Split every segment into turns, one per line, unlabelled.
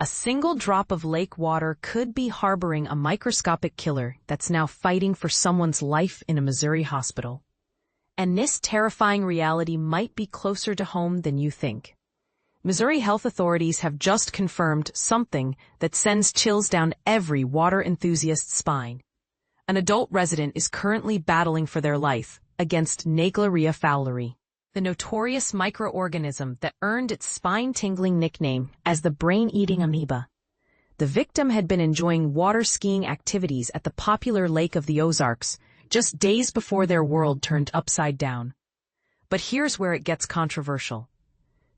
A single drop of lake water could be harboring a microscopic killer that's now fighting for someone's life in a Missouri hospital. And this terrifying reality might be closer to home than you think. Missouri health authorities have just confirmed something that sends chills down every water enthusiast's spine. An adult resident is currently battling for their life against Naegleria fowleri, the notorious microorganism that earned its spine-tingling nickname as the brain-eating amoeba. The victim had been enjoying water skiing activities at the popular lake of the Ozarks just days before their world turned upside down. But here's where it gets controversial.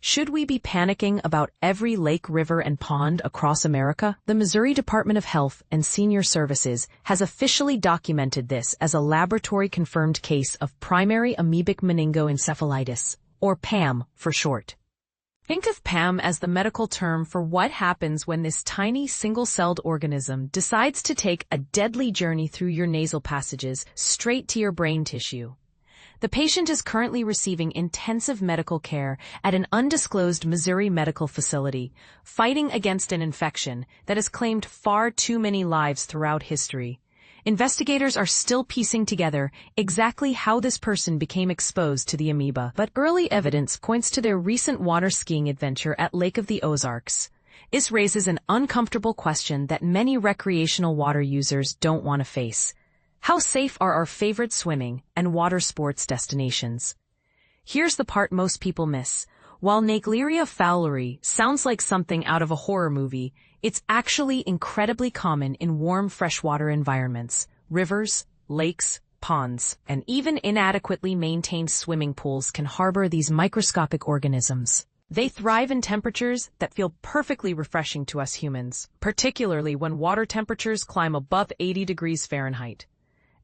Should we be panicking about every lake, river, and pond across America? The Missouri Department of Health and Senior Services has officially documented this as a laboratory-confirmed case of Primary Amebic Meningoencephalitis, or PAM for short. Think of PAM as the medical term for what happens when this tiny single-celled organism decides to take a deadly journey through your nasal passages straight to your brain tissue. The patient is currently receiving intensive medical care at an undisclosed Missouri medical facility, fighting against an infection that has claimed far too many lives throughout history. Investigators are still piecing together exactly how this person became exposed to the amoeba, but early evidence points to their recent water skiing adventure at Lake of the Ozarks. This raises an uncomfortable question that many recreational water users don't want to face. How safe are our favorite swimming and water sports destinations? Here's the part most people miss. While Naegleria fowleri sounds like something out of a horror movie, it's actually incredibly common in warm freshwater environments, rivers, lakes, ponds, and even inadequately maintained swimming pools can harbor these microscopic organisms. They thrive in temperatures that feel perfectly refreshing to us humans, particularly when water temperatures climb above 80 degrees Fahrenheit.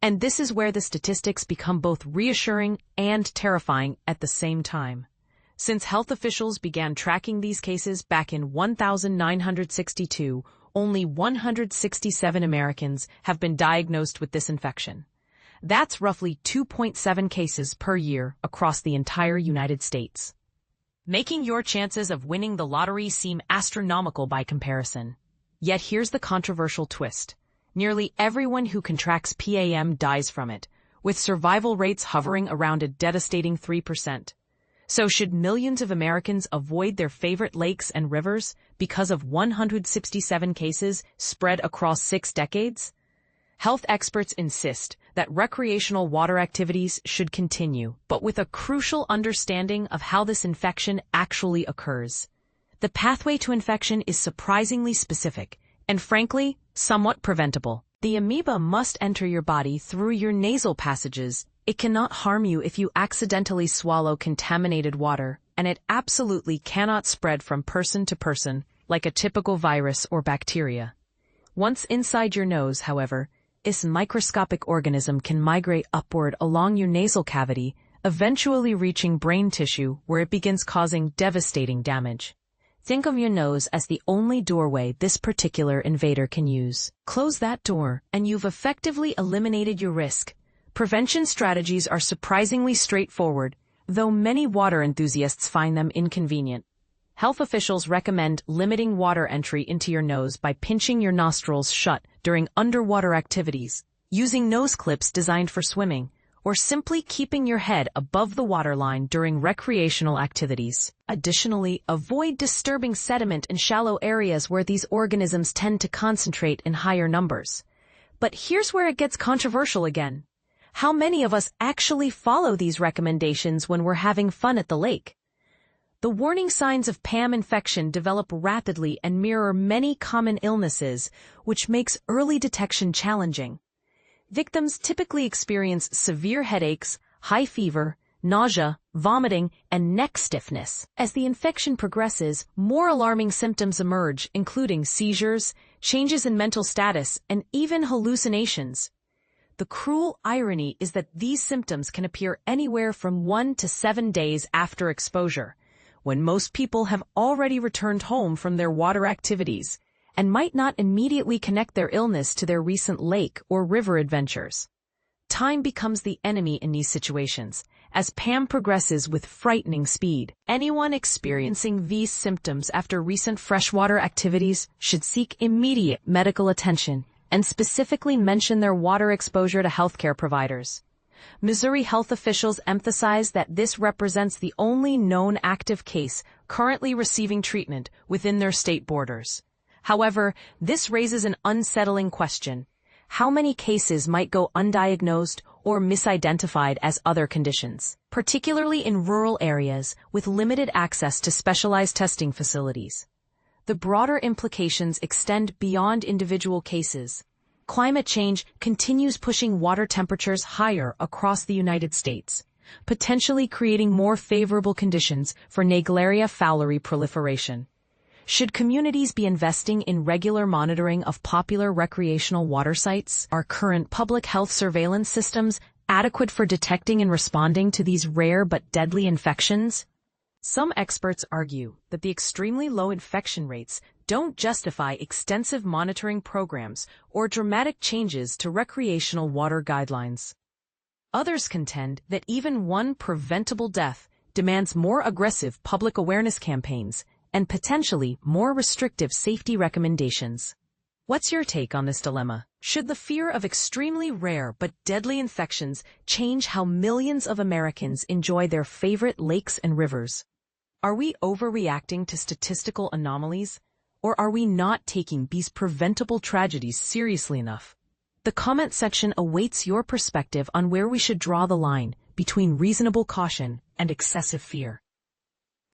And this is where the statistics become both reassuring and terrifying at the same time. Since health officials began tracking these cases back in 1962, only 167 Americans have been diagnosed with this infection. That's roughly 2.7 cases per year across the entire United States, making your chances of winning the lottery seem astronomical by comparison. Yet here's the controversial twist. Nearly everyone who contracts PAM dies from it, with survival rates hovering around a devastating 3%. So should millions of Americans avoid their favorite lakes and rivers because of 167 cases spread across 6 decades? Health experts insist that recreational water activities should continue, but with a crucial understanding of how this infection actually occurs. The pathway to infection is surprisingly specific, and frankly, somewhat preventable. The amoeba must enter your body through your nasal passages. It cannot harm you if you accidentally swallow contaminated water, and it absolutely cannot spread from person to person like a typical virus or bacteria. Once inside your nose, however, this microscopic organism can migrate upward along your nasal cavity, eventually reaching brain tissue where it begins causing devastating damage. Think of your nose as the only doorway this particular invader can use. Close that door, and you've effectively eliminated your risk. Prevention strategies are surprisingly straightforward, though many water enthusiasts find them inconvenient. Health officials recommend limiting water entry into your nose by pinching your nostrils shut during underwater activities, using nose clips designed for swimming, or simply keeping your head above the waterline during recreational activities. Additionally, avoid disturbing sediment in shallow areas where these organisms tend to concentrate in higher numbers. But here's where it gets controversial again. How many of us actually follow these recommendations when we're having fun at the lake? The warning signs of PAM infection develop rapidly and mirror many common illnesses, which makes early detection challenging. Victims typically experience severe headaches, high fever, nausea, vomiting, and neck stiffness. As the infection progresses, more alarming symptoms emerge, including seizures, changes in mental status, and even hallucinations. The cruel irony is that these symptoms can appear anywhere from 1 to 7 days after exposure, when most people have already returned home from their water activities and might not immediately connect their illness to their recent lake or river adventures. Time becomes the enemy in these situations, as Pam progresses with frightening speed. Anyone experiencing these symptoms after recent freshwater activities should seek immediate medical attention and specifically mention their water exposure to healthcare providers. Missouri health officials emphasize that this represents the only known active case currently receiving treatment within their state borders. However, this raises an unsettling question. How many cases might go undiagnosed or misidentified as other conditions, particularly in rural areas with limited access to specialized testing facilities? The broader implications extend beyond individual cases. Climate change continues pushing water temperatures higher across the United States, potentially creating more favorable conditions for Naegleria fowleri proliferation. Should communities be investing in regular monitoring of popular recreational water sites? Are current public health surveillance systems adequate for detecting and responding to these rare but deadly infections? Some experts argue that the extremely low infection rates don't justify extensive monitoring programs or dramatic changes to recreational water guidelines. Others contend that even one preventable death demands more aggressive public awareness campaigns and potentially more restrictive safety recommendations. What's your take on this dilemma? Should the fear of extremely rare but deadly infections change how millions of Americans enjoy their favorite lakes and rivers? Are we overreacting to statistical anomalies, or are we not taking these preventable tragedies seriously enough? The comment section awaits your perspective on where we should draw the line between reasonable caution and excessive fear.